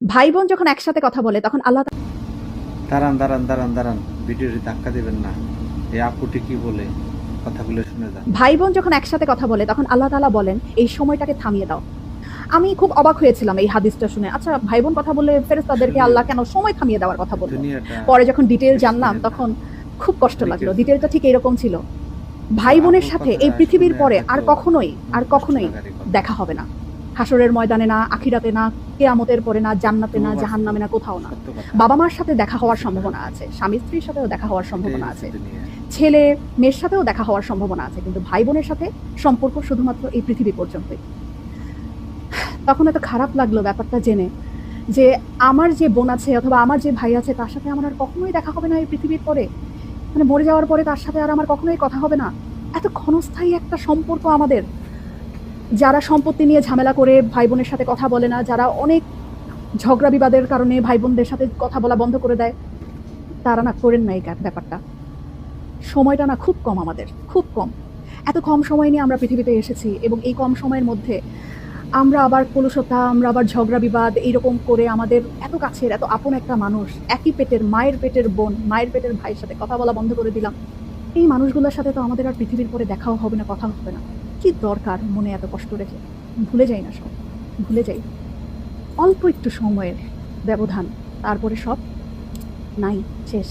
ভাই বোন যখন একসাথে কথা বলে তখন আল্লাহ দাঁড়ান দাঁড়ান দাঁড়ান দাঁড়ান, ভিডিওটি ধাক্কা দেবেন না। এই আপুটি কি বলে কথাগুলো শুনে যান। ভাই বোন যখন একসাথে কথা বলে তখন আল্লাহ তাআলা বলেন এই সময়টাকে থামিয়ে দাও। আমি খুব অবাক হয়েছিলাম এই হাদিসটা শুনে। আচ্ছা, ভাই বোন কথা বলে ফেরেশতাদেরকে আসলে আল্লাহ কেন সময় থামিয়ে দেওয়ার কথা বলল? দুনিয়াটা পরে যখন ডিটেইল বেশি জানলাম দিনের না, তখন খুব কষ্ট লাগলো। অনেকের জন্য। ডিটেইলটা ঠিক এরকম ছিল। তো ভাই বোনের আপুর সাথে কথাটা এই পৃথিবীর শুনে পরে আর হয়তো কখনোই মন কষ্ট কখনোই লাগারই কথা। দেখা হবে না। হাসরের ময়দানে না, আখিরাতে না, কিয়ামতের পরে না, জান্নাতে তবু না, বাস্তব, জাহান্নামে না, কোথাও না। সত্য কথা। বাবা-মার সাথে দেখা হওয়ার কিছুটা সম্ভাবনা হলেও। আছে। স্বামী-স্ত্রীর সাথেও দেখা হওয়ার এটাই সম্ভাবনা হচ্ছে আছে। দুনিয়া। ছেলে মেয়ের সাথেও দেখা হওয়ার সম্ভাবনা আছে। কিন্তু ভাই বোনের সাথে সম্পর্ক শুধুমাত্র এই পৃথিবী পর্যন্তই। তখন এত খারাপ লাগলো ব্যাপারটা জেনে যে আমার যে বোন আছে অথবা আমার যে ভাই আছে তার সাথে আমার আর কখনোই দেখা হবে না এই পৃথিবীর পরে। মানে মরে যাওয়ার পরে তার সাথে আর আমার কখনোই কথা হবে না। এত ক্ষণস্থায়ী একটা সম্পর্ক আমাদের। যারা সম্পত্তি নিয়ে ঝামেলা করে ভাই বোনের সাথে কথা বলে না, যারা অনেক ঝগড়া বিবাদের কারণে ভাই বোনদের সাথে কথা বলা বন্ধ করে দেয়, তারা না করেন না এই ব্যাপারটা। সময়টা না খুব কম আমাদের, খুব কম। এত কম সময় নিয়ে আমরা পৃথিবীতে এসেছি এবং এই কম সময়ের মধ্যে আমরা আবার কলুষতা, আমরা আবার ঝগড়া বিবাদ এইরকম করে আমাদের এত কাছের, এত আপন একটা মানুষ, একই পেটের, মায়ের পেটের বোন, মায়ের পেটের ভাইয়ের সাথে কথা বলা বন্ধ করে দিলাম। এই মানুষগুলোর সাথে তো আমাদের আর পৃথিবীর পরে দেখাও হবে না, কথাও হবে না। কি দরকার মনে এত কষ্ট রেখে? ভুলে যাই না সব, ভুলে যাই। অল্প একটু সময়ের ব্যবধান, তারপরে সব নাই, শেষ।